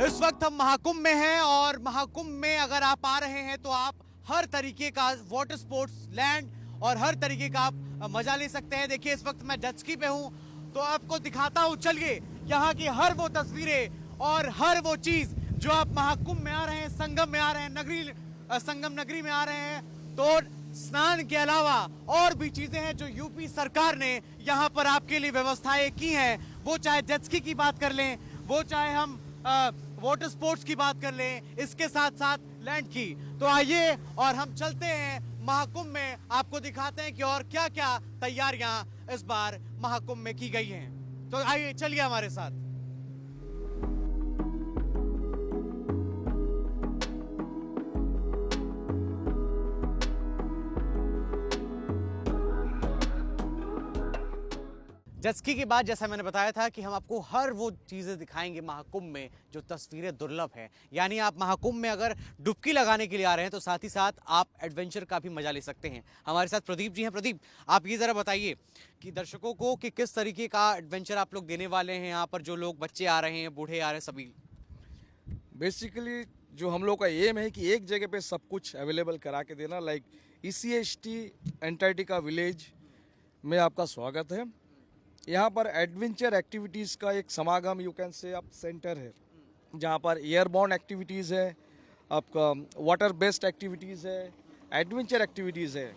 इस वक्त हम महाकुंभ में हैं और महाकुंभ में अगर आप आ रहे हैं तो आप हर तरीके का वाटर स्पोर्ट्स लैंड और हर तरीके का आप मजा ले सकते हैं। देखिए इस वक्त मैं जेट स्की पे हूं तो आपको दिखाता हूं, चलिए यहाँ की हर वो तस्वीरें और हर वो चीज जो आप महाकुंभ में आ रहे हैं, संगम में आ रहे हैं, संगम नगरी में आ रहे हैं, तो स्नान के अलावा और भी चीजें हैं जो यूपी सरकार ने यहाँ पर आपके लिए व्यवस्थाएं की हैं। वो चाहे जेट स्की की बात कर लें, वो चाहे हम वाटर स्पोर्ट्स की बात कर लें, इसके साथ साथ लैंड की। तो आइए और हम चलते हैं महाकुंभ में, आपको दिखाते हैं कि और क्या क्या तैयारियां इस बार महाकुंभ में की गई हैं। तो आइए चलिए हमारे साथ। जेट स्की के बाद जैसा मैंने बताया था कि हम आपको हर वो चीज़ें दिखाएंगे महाकुंभ में जो तस्वीरें दुर्लभ हैं। यानी आप महाकुंभ में अगर डुबकी लगाने के लिए आ रहे हैं तो साथ ही साथ आप एडवेंचर का भी मजा ले सकते हैं। हमारे साथ प्रदीप जी हैं। प्रदीप, आप ये ज़रा बताइए कि दर्शकों को कि किस तरीके का एडवेंचर आप लोग देने वाले हैं यहाँ पर, जो लोग बच्चे आ रहे हैं, बूढ़े आ रहे हैं, सभी। बेसिकली जो हम लोग का एम है कि एक जगह पे सब कुछ अवेलेबल करा के देना। लाइक ECHT एंटार्क्टिका विलेज में आपका स्वागत है। यहाँ पर एडवेंचर एक्टिविटीज़ का एक समागम यू कैन से आप सेंटर है, जहाँ पर एयरबॉर्न एक्टिविटीज़ है, आपका वाटर बेस्ड एक्टिविटीज़ है, एडवेंचर एक्टिविटीज़ है,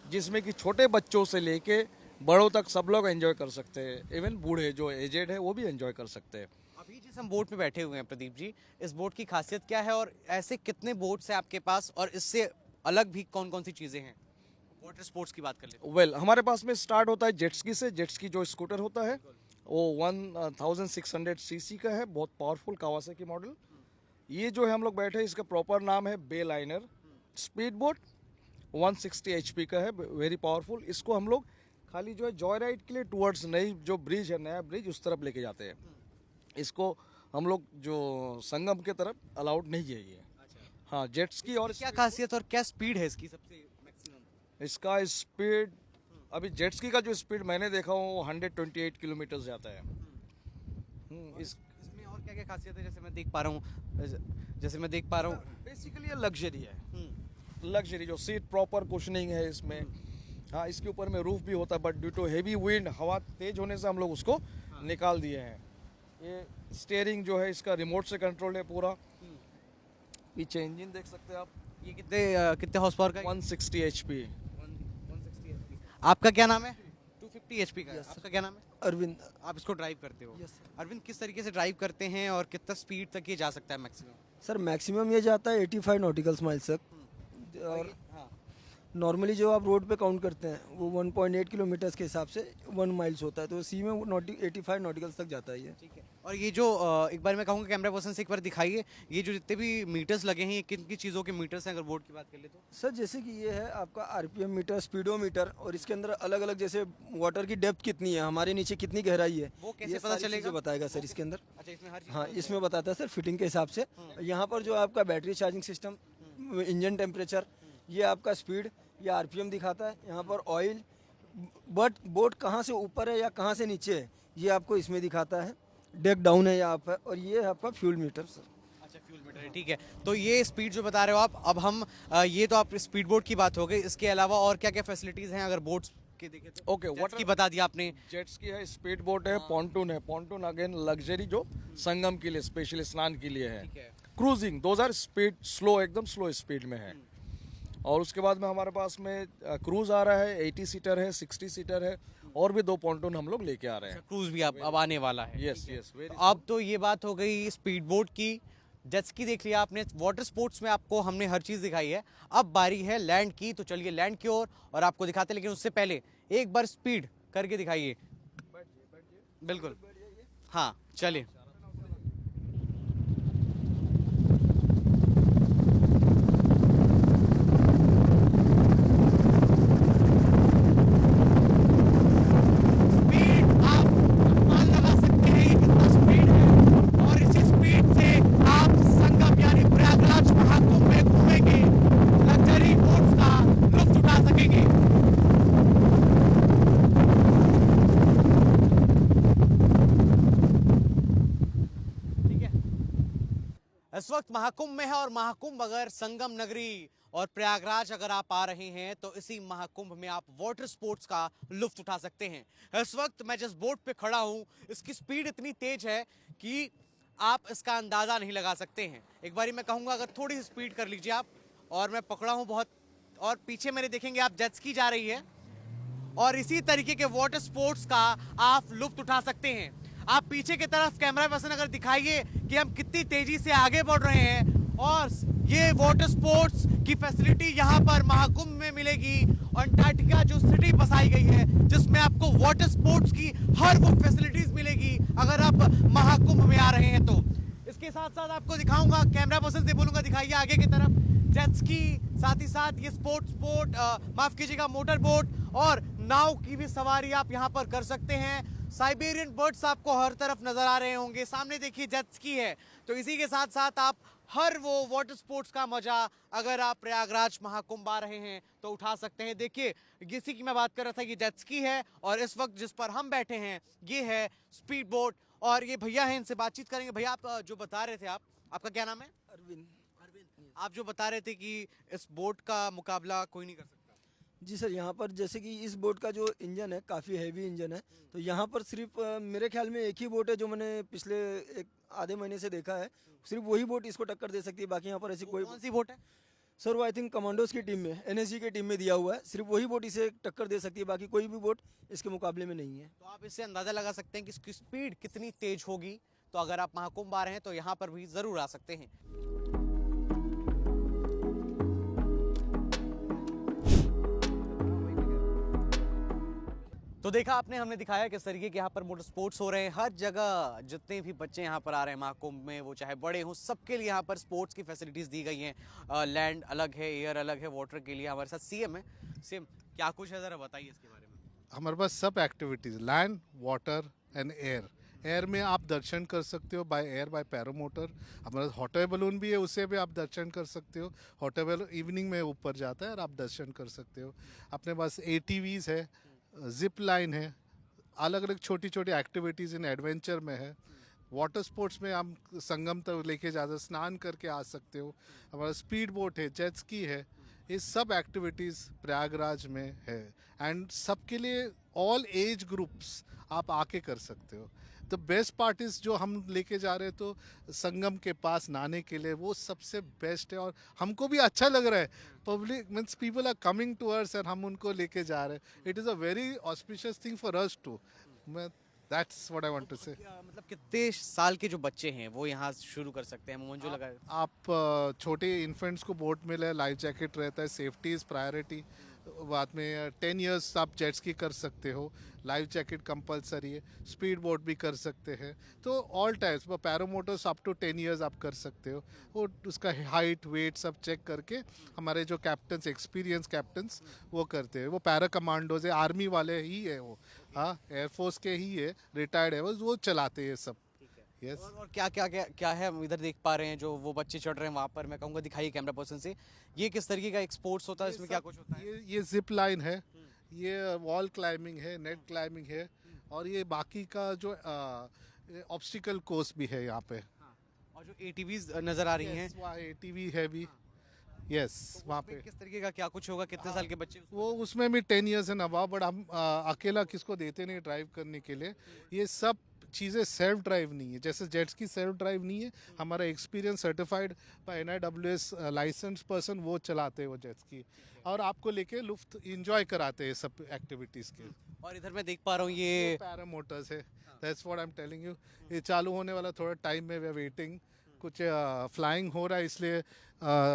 जिसमें कि छोटे बच्चों से लेके बड़ों तक सब लोग एंजॉय कर सकते हैं। इवन बूढ़े जो एजेड है वो भी एंजॉय कर सकते हैं। अभी जिस हम बोट में बैठे हुए हैं प्रदीप जी, इस बोट की खासियत क्या है और ऐसे कितने बोट्स हैं आपके पास, और इससे अलग भी कौन कौन सी चीज़ें हैं? वाटर स्पोर्ट्स की बात कर लेते हैं। वेल हमारे पास में स्टार्ट होता है जेट स्की से। जेट स्की जो स्कूटर होता है वो 1600 सीसी का है, बहुत पावरफुल कावासाकी मॉडल। ये जो है हम लोग बैठे हैं, इसका प्रॉपर नाम है बे लाइनर। स्पीड बोट 160 HP का है, वेरी पावरफुल। इसको हम लोग खाली जो है जॉय राइड के लिए टूवर्ड्स नई जो ब्रिज है, नया ब्रिज, उस तरफ लेके जाते हैं। इसको हम लोग जो संगम के तरफ अलाउड नहीं है ये। हाँ, जेट स्की। और क्या खासियत और क्या स्पीड है इसकी सबसे मैक्सिमम? इसका स्पीड अभी जेट स्की का जो स्पीड मैंने देखा हूँ वो 128 किलोमीटर जाता है। इसमें और क्या क्या खासियत है? जैसे मैं देख पा रहा हूँ बेसिकली ये लग्जरी है। लग्जरी जो सीट प्रॉपर कुशनिंग है इसमें। हाँ, इसके ऊपर में रूफ भी होता है, but due to heavy wind, हवा तेज होने से हम लोग उसको निकाल दिए हैं। ये स्टीयरिंग जो है इसका रिमोट से कंट्रोल है पूरा। पीछे इंजन देख सकते हैं आप। ये कितने हॉर्स पावर का है? 160 HP। 160 HP। आपका क्या नाम है? 250 HP का है। आपका क्या नाम है? अरविंद। आप इसको ड्राइव करते हो? Yes sir. अरविंद, किस तरीके से ड्राइव करते हैं और कितना स्पीड तक ये जा सकता है मैक्सिमम? सर मैक्सिमम ये जाता है 85 नॉटिकल माइल्स तक। और नॉर्मली जो आप रोड पे काउंट करते हैं वो 1.8 किलोमीटर्स के हिसाब से 1 माइल्स होता है, तो सी में 85 नॉटिकल्स तक जाता है ये। ठीक है। और ये जो एक बार मैं कहूँगा कैमरा पर्सन से एक बार दिखाइए, ये जो जितने भी मीटर्स लगे हैं ये किन किन चीज़ों के मीटर्स हैं, अगर बोर्ड की बात कर ले तो? सर जैसे कि ये है आपका RPM मीटर, स्पीडोमीटर, और इसके अंदर अलग अलग जैसे वाटर की डेप्थ कितनी है, हमारे नीचे कितनी गहराई है, वो कैसे ये पता सारी चलेगा? चीज़ें बताएगा सर इसके अंदर। अच्छा, इसमें हर चीज़ हाँ, इसमें बताता है सर फिटिंग के हिसाब से। यहाँ पर जो आपका battery charging system, engine temperature, ये आपका स्पीड, ये RPM दिखाता है। यहाँ पर ऑयल, बट बोट कहाँ से ऊपर है या कहाँ से नीचे है ये आपको इसमें दिखाता है। डेक डाउन है यहाँ पर, और ये है आपका फ्यूल मीटर सर। अच्छा, फ्यूल मीटर है। ठीक है, तो ये स्पीड जो बता रहे हो आप, अब हम ये तो आप स्पीड बोट की बात हो गई, इसके अलावा और क्या क्या फैसिलिटीज़ हैं अगर बोट्स के देखें तो? ओके, जेट की बता दिया आपने। जेट स्की है, स्पीड बोट है, पॉन्टून है। पॉन्टून अगेन लग्जरी जो संगम के लिए, स्पेशली स्नान के लिए है। ठीक है। क्रूजिंग 2000 स्पीड, स्लो, एकदम स्लो स्पीड में है। और उसके बाद में हमारे पास में क्रूज आ रहा है, 80 सीटर है, 60 सीटर है, और भी 2 पॉन्टून हम लोग लेके आ रहे हैं। क्रूज भी अब आने वाला है। Yes yes. अब तो ये बात हो गई स्पीड बोट की, जेट स्की देख लिया आपने, वाटर स्पोर्ट्स में आपको हमने हर चीज़ दिखाई है। अब बारी है लैंड की, तो चलिए लैंड की ओर और आपको दिखाते, लेकिन उससे पहले एक बार स्पीड करके दिखाइए। बिल्कुल, हाँ चलिए। इस वक्त महाकुंभ में है और महाकुंभ अगर संगम नगरी और प्रयागराज अगर आप आ रहे हैं तो इसी महाकुंभ में आप वाटर स्पोर्ट्स का लुत्फ उठा सकते हैं। इस वक्त मैं जिस बोट पे खड़ा हूं इसकी स्पीड इतनी तेज है कि आप इसका अंदाजा नहीं लगा सकते हैं। एक बारी मैं कहूंगा अगर थोड़ी सी स्पीड कर लीजिए आप, और मैं पकड़ा हूं बहुत, और पीछे मेरे देखेंगे आप जेट स्की जा रही है और इसी तरीके के वाटर स्पोर्ट्स का आप लुत्फ उठा सकते हैं। आप पीछे की तरफ कैमरा पर्सन अगर दिखाइए कि हम कितनी तेजी से आगे बढ़ रहे हैं, और ये वाटर स्पोर्ट्स की फैसिलिटी यहाँ पर महाकुंभ में मिलेगी। अंटार्कटिका जो सिटी बसाई गई है जिसमें आपको वाटर स्पोर्ट्स की हर वो फैसिलिटीज मिलेगी अगर आप महाकुंभ में आ रहे हैं तो। इसके साथ साथ आपको दिखाऊंगा, कैमरा पर्सन से बोलूंगा दिखाइए आगे की तरफ जेट स्की, साथ ही साथ ये स्पोर्ट्स बोट, माफ कीजिएगा मोटर बोट और नाव की भी सवारी आप यहाँ पर कर सकते हैं। साइबेरियन बर्ड्स आपको हर तरफ नजर आ रहे होंगे, सामने देखिए जेट स्की है। तो इसी के साथ साथ आप हर वो वाटर स्पोर्ट्स का मजा अगर आप प्रयागराज महाकुंभ आ रहे हैं तो उठा सकते हैं। देखिए इसी की मैं बात कर रहा था, ये जेट स्की है और इस वक्त जिस पर हम बैठे हैं ये है स्पीड बोट, और ये भैया हैं, इनसे बातचीत करेंगे। भैया आप जो बता रहे थे, आपका क्या नाम है? अरविंद। आप जो बता रहे थे कि इस बोट का मुकाबला कोई नहीं कर सकता। जी सर, यहाँ पर जैसे कि इस बोट का जो इंजन है काफ़ी हैवी इंजन है, तो यहाँ पर सिर्फ मेरे ख्याल में एक ही बोट है जो मैंने पिछले एक आधे महीने से देखा है, सिर्फ वही बोट इसको टक्कर दे सकती है। बाकी यहाँ पर ऐसी कोई कौन सी बोट है? सर वो आई थिंक कमांडोज की टीम में, एनएसजी की टीम में दिया हुआ है, सिर्फ वही बोट इसे टक्कर दे सकती है, बाकी कोई भी बोट इसके मुकाबले में नहीं है। तो आप इससे अंदाजा लगा सकते हैं कि इसकी स्पीड कितनी तेज होगी। तो अगर आप महाकुंभ आ रहे हैं तो यहाँ पर भी जरूर आ सकते हैं। तो देखा आपने, हमने दिखाया किस तरीके के यहाँ पर मोटर स्पोर्ट्स हो रहे हैं। हर जगह जितने भी बच्चे यहाँ पर आ रहे हैं महाकुंभ में, वो चाहे बड़े हों, सबके लिए यहाँ पर स्पोर्ट्स की फैसिलिटीज दी गई हैं। लैंड अलग है, एयर अलग है, वाटर के लिए हमारे साथ सीएम है। सीएम क्या कुछ है, जरा बताइए इसके बारे में। हमारे पास सब activities, land, water and air. Air में आप दर्शन कर सकते हो बाय एयर, बाय पैरामोटर। हमारे पास हॉट एयर बलून भी है, उससे भी आप दर्शन कर सकते हो। हॉट एयर बलून इवनिंग में ऊपर जाता है और आप दर्शन कर सकते हो। अपने पास ATVs है, जिप लाइन है, अलग अलग छोटी छोटी एक्टिविटीज़ इन एडवेंचर में है। वाटर स्पोर्ट्स में आप संगम तक लेके जाते, स्नान करके आ सकते हो। हमारा स्पीड बोट है, जेट स्की है, ये सब एक्टिविटीज़ प्रयागराज में है। एंड सबके लिए ऑल एज ग्रुप्स आप आके कर सकते हो। द बेस्ट पार्ट इज जो हम लेके जा रहे हैं तो संगम के पास नहाने के लिए, वो सबसे बेस्ट है और हमको भी अच्छा लग रहा है। Public means people are coming to us और हम उनको लेके जा रहे हैं। It is a very auspicious thing for us too. That's what I want to say. मतलब कितने साल के जो बच्चे हैं वो यहाँ शुरू कर सकते हैं? मुझे जो लगा आप छोटे इन्फेंट्स को बोट में ले, लाइफ जैकेट रहता है, सेफ्टी इज़ प्रायोरिटी। बाद में 10 इयर्स आप जेट स्की कर सकते हो, लाइफ जैकेट कंपलसरी है। स्पीड बोट भी कर सकते हैं। तो all types, paramotors up to 10 years आप कर सकते हो। वो उसका हाइट वेट सब चेक करके हमारे जो कैप्टन्स, एक्सपीरियंस कैप्टन्स, वो करते हैं। वो पैरा कमांडोज है, आर्मी वाले ही है वो, हाँ एयरफोर्स के ही है, रिटायर्ड है वो चलाते हैं सब। Yes. और क्या है हम इधर देख पा रहे हैं जो वो बच्चे चढ़ रहे हैं वहाँ पर। मैं कहूँगा दिखाइए कैमरा पर्सन से, ये किस तरीके का एक स्पोर्ट्स होता है, इसमें क्या कुछ होता है? ये जिप लाइन है, ये वॉल क्लाइंबिंग है, नेट क्लाइंबिंग है, और ये बाकी का जो ऑब्स्टिकल कोर्स भी है यहाँ पे। हाँ। और जो ATVs नजर आ रही हैं, वहाँ ATV है भी। यस, वहाँ पे किस तरीके का क्या कुछ होगा? कितने साल के बच्चे? वो उसमें भी 10 इयर्स एंड अबव, बट हम अकेला किसको देते नहीं ड्राइव करने के लिए। ये सब चीज़ें सेल्फ ड्राइव नहीं है, जैसे जेट्स की सेल्फ ड्राइव नहीं है। हमारा experience certified by NIWS licence person वो चलाते हैं वो जेट्स की, और आपको लेके लुफ्त इंजॉय कराते हैं सब एक्टिविटीज़ के। और इधर मैं देख पा रहा हूँ ये पैरामोटर्स है, that's what I am telling you. ये चालू होने वाला थोड़ा टाइम में, वी आर वेटिंग। कुछ फ्लाइंग हो रहा है, इसलिए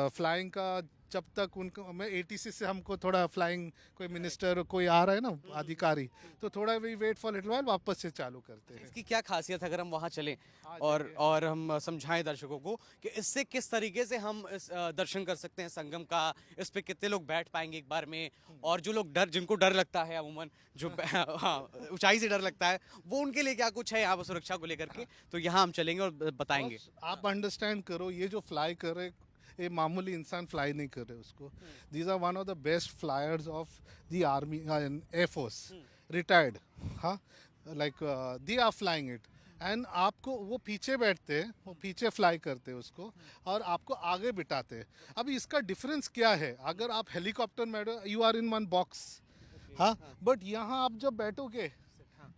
फ्लाइंग का जब तक उनको, मैं ATC से हमको थोड़ा फ्लाइंग, कोई मिनिस्टर कोई आ रहा है ना अधिकारी, तो थोड़ा we wait for little while, वापस से चालू करते हैं। इसकी क्या खासियत है अगर हम वहाँ चलें और हम समझाएं दर्शकों को कि इससे किस तरीके से हम इस दर्शन कर सकते हैं संगम का, इस पे कितने लोग बैठ पाएंगे एक बार में, और जो लोग जिनको डर लगता है अमूमन, जो हाँ ऊंचाई से डर लगता है, वो उनके लिए क्या कुछ है यहाँ पर सुरक्षा को लेकर के, तो यहाँ हम चलेंगे और बताएंगे। आप अंडरस्टैंड करो, ये जो फ्लाई कर रहे, ये मामूली इंसान फ्लाई नहीं कर रहे उसको। These are one of the best flyers of the army, air force, retired, हाँ, like they are flying it. And आपको वो पीछे बैठते हैं, वो पीछे फ्लाई करते हैं उसको और आपको आगे बिठाते हैं। अभी इसका डिफरेंस क्या है, अगर आप हेलीकॉप्टर में you are in one box, हाँ, बट यहाँ आप जब बैठोगे,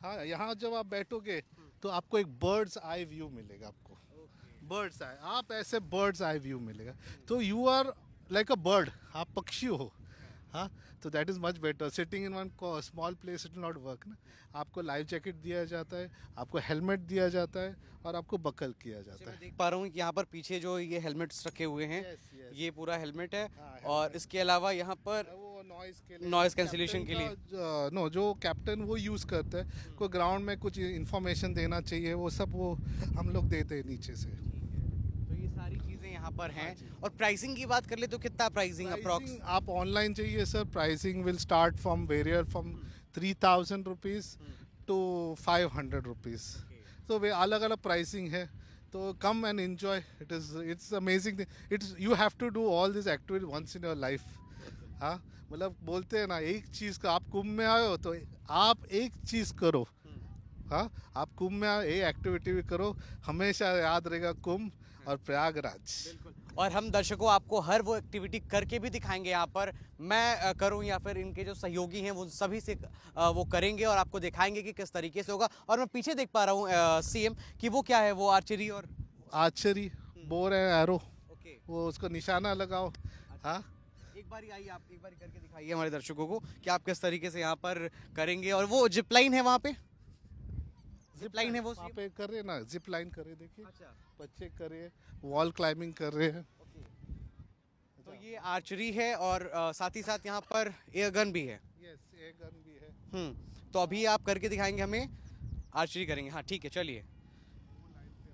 हाँ, यहाँ जब आप बैठोगे तो आपको एक बर्ड्स आई व्यू मिलेगा, आपको बर्ड्स आई, आप ऐसे बर्ड्स आई व्यू मिलेगा, तो you are like a bird, आप पक्षी हो, हाँ, तो that is much better. Sitting in one small place it will not work ना। आपको लाइफ जैकेट दिया जाता है, आपको हेलमेट दिया जाता है और आपको बकल किया जाता है। देख पा रहा हूँ कि यहाँ पर पीछे जो ये हेलमेट्स रखे हुए हैं, Yes, yes. ये पूरा हेलमेट है, हाँ, और इसके अलावा यहाँ पर वो नॉइस के लिए, नॉइस कैंसिलेशन के लिए नो, जो कैप्टन वो यूज़ करता है, कोई ग्राउंड में कुछ इंफॉर्मेशन देना चाहिए, वो सब वो हम लोग देते हैं नीचे से। तो ये सारी चीजें यहाँ पर हैं। और प्राइसिंग की बात कर ले तो कितना प्राइसिंग अप्रॉक्स? Pricing आप ऑनलाइन चाहिए sir, pricing will start from varies from 3000 rupees to 500 rupees, तो वे अलग अलग प्राइसिंग है। तो come and enjoy, it's amazing thing, it's you have to do all this activity once in your life. हाँ, मतलब बोलते हैं ना, एक चीज़ का, आप कुंभ में आए हो तो आप एक चीज़ करो, हाँ, आप कुंभ में आए, ये एक्टिविटी भी करो, हमेशा याद रहेगा कुंभ और प्रयागराज। और हम दर्शकों आपको हर वो एक्टिविटी करके भी दिखाएंगे यहाँ पर, मैं करूँ या फिर इनके जो सहयोगी हैं वो सभी से वो करेंगे और आपको दिखाएंगे कि किस तरीके से होगा। और मैं पीछे देख पा रहा हूँ सीएम कि वो क्या है, वो आर्चरी और आर्चरी बोर है, एरो, ओके, वो उसको निशाना लगाओ, हाँ। एक बारी आइए, आप एक बारी करके दिखाइए हमारे दर्शकों को कि आप किस तरीके से यहाँ पर करेंगे। और वो जिप लाइन है वहाँ पे, जिप लाइन है वो वहाँ पे कर रहे हैं ना, जिप लाइन कर रहे हैं, देखिए अच्छा, बच्चे कर रहे हैं, वॉल क्लाइंबिंग कर रहे हैं। तो ये आर्चरी है और साथ ही साथ यहाँ पर एयर गन भी है। यस, एक गन भी है। तो अभी आप करके दिखाएंगे हमें, आर्चरी करेंगे, हाँ ठीक है, चलिए।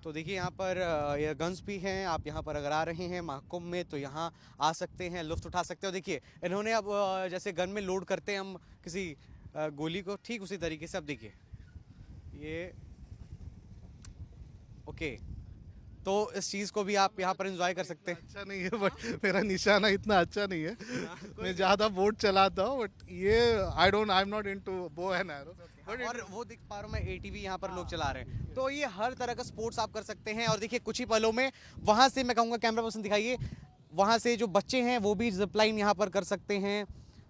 तो देखिए यहाँ पर एयर गन्स भी हैं। आप यहाँ पर अगर आ रहे हैं महाकुंभ में तो यहाँ आ सकते हैं, लुत्फ उठा सकते हो। देखिए इन्होंने अब जैसे गन में लोड करते हैं हम किसी गोली को, ठीक उसी तरीके से अब देखिए ये, ओके, तो इस चीज़ को भी आप यहाँ पर एंजॉय कर सकते हैं। अच्छा नहीं है, बट मेरा निशाना इतना अच्छा नहीं है, मैं ज़्यादा बोट चलाता हूँ, बट ये I am not into bow and arrow. और वो देख पा रहा हूँ मैं, एटीवी यहाँ पर लोग चला रहे हैं। तो ये हर तरह का स्पोर्ट्स आप कर सकते हैं। और देखिए कुछ ही पलों में वहाँ से, मैं कहूँगा कैमरा पर्सन दिखाइए, वहाँ से जो बच्चे हैं वो भी जिप लाइन यहाँ पर कर सकते हैं।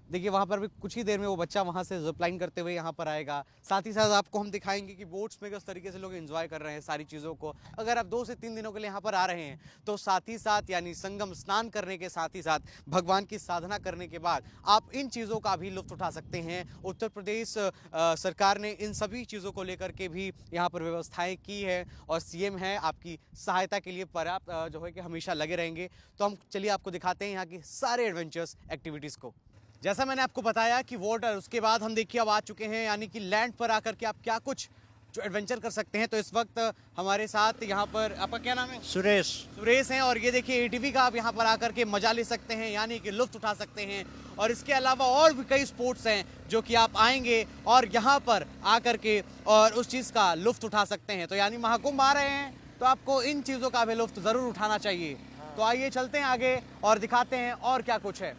देखिए वहाँ पर भी कुछ ही देर में वो बच्चा वहाँ से जिप लाइन करते हुए यहाँ पर आएगा। साथ ही साथ आपको हम दिखाएंगे कि बोट्स में किस तरीके से लोग एंजॉय कर रहे हैं सारी चीज़ों को। अगर आप 2 से 3 दिनों के लिए यहाँ पर आ रहे हैं तो साथ ही साथ, यानी संगम स्नान करने के साथ ही साथ भगवान की साधना करने के बाद आप इन चीज़ों का भी लुत्फ उठा सकते हैं। उत्तर प्रदेश सरकार ने इन सभी चीज़ों को लेकर के भी यहाँ पर व्यवस्थाएँ की है और सीएम है आपकी सहायता के लिए पर्याप्त जो है कि हमेशा लगे रहेंगे। तो हम चलिए आपको दिखाते हैं यहाँ की सारे एडवेंचर्स एक्टिविटीज़ को। जैसा मैंने आपको बताया कि वाटर, उसके बाद हम देखिए अब आ चुके हैं यानी कि लैंड पर आकर के आप क्या कुछ जो एडवेंचर कर सकते हैं। तो इस वक्त हमारे साथ यहाँ पर, आपका क्या नाम है? सुरेश। सुरेश हैं। और ये देखिए एटीवी का आप यहाँ पर आकर के मजा ले सकते हैं, यानी कि लुत्फ उठा सकते हैं। और इसके अलावा और भी कई स्पोर्ट्स हैं जो कि आप आएंगे और यहाँ पर आकर के और उस चीज़ का लुत्फ उठा सकते हैं। तो यानी महाकुंभ आ रहे हैं तो आपको इन चीज़ों का भी लुत्फ ज़रूर उठाना चाहिए। तो आइए चलते हैं आगे और दिखाते हैं और क्या कुछ है।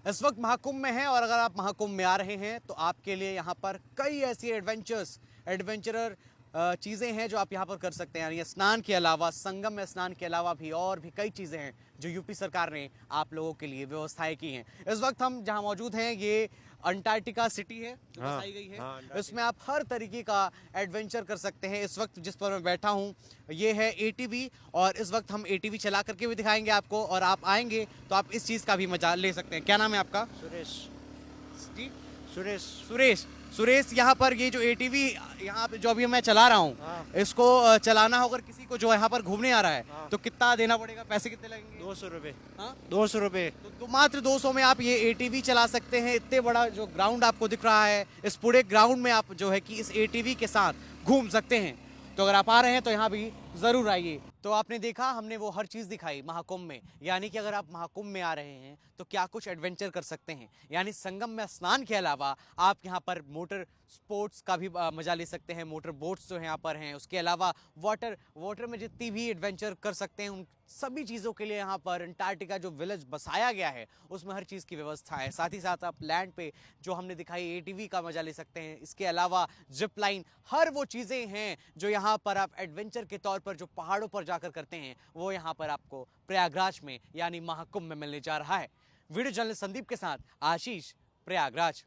इस वक्त महाकुंभ में है और अगर आप महाकुंभ में आ रहे हैं तो आपके लिए यहाँ पर कई ऐसी एडवेंचरर चीज़ें हैं जो आप यहाँ पर कर सकते हैं। यानी स्नान के अलावा, संगम में स्नान के अलावा भी और भी कई चीज़ें हैं जो यूपी सरकार ने आप लोगों के लिए व्यवस्थाएं की हैं। इस वक्त हम जहाँ मौजूद हैं ये अंटार्कटिका सिटी है जो बताई गई है। इसमें आप हर तरीके का एडवेंचर कर सकते हैं। इस वक्त जिस पर मैं बैठा हूँ ये है एटीवी और इस वक्त हम एटीवी चला करके भी दिखाएंगे आपको और आप आएंगे तो आप इस चीज़ का भी मजा ले सकते हैं। क्या नाम है आपका? सुरेश जी, सुरेश सुरेश यहाँ पर ये जो एटीवी यहाँ पे जो अभी मैं चला रहा हूँ इसको चलाना हो, अगर किसी को जो यहाँ पर घूमने आ रहा है तो कितना देना पड़ेगा, पैसे कितने लगेंगे? 200 रुपये। हाँ? 200 रुपये। तो मात्र 200 में आप ये एटीवी चला सकते हैं। इतने बड़ा जो ग्राउंड आपको दिख रहा है, इस पूरे ग्राउंड में आप जो है कि इस एटीवी के साथ घूम सकते हैं। तो अगर आप आ रहे हैं तो यहाँ भी ज़रूर आइए। तो आपने देखा, हमने वो हर चीज़ दिखाई महाकुंभ में, यानी कि अगर आप महाकुंभ में आ रहे हैं तो क्या कुछ एडवेंचर कर सकते हैं। यानी संगम में स्नान के अलावा आप यहाँ पर मोटर स्पोर्ट्स का भी मजा ले सकते हैं। मोटर बोट्स जो यहाँ पर हैं, उसके अलावा वाटर में जितनी भी एडवेंचर कर सकते हैं सभी चीज़ों के लिए यहाँ पर अंटार्कटिका जो विलेज बसाया गया है उसमें हर चीज़ की व्यवस्था है। साथ ही साथ आप लैंड पे जो हमने दिखाई एटीवी का मजा ले सकते हैं। इसके अलावा जिप लाइन, हर वो चीज़ें हैं जो यहाँ पर आप एडवेंचर के तौर पर जो पहाड़ों पर जाकर करते हैं वो यहाँ पर आपको प्रयागराज में यानी महाकुंभ में मिलने जा रहा है। वीडियो जर्नलिस्ट संदीप के साथ आशीष, प्रयागराज।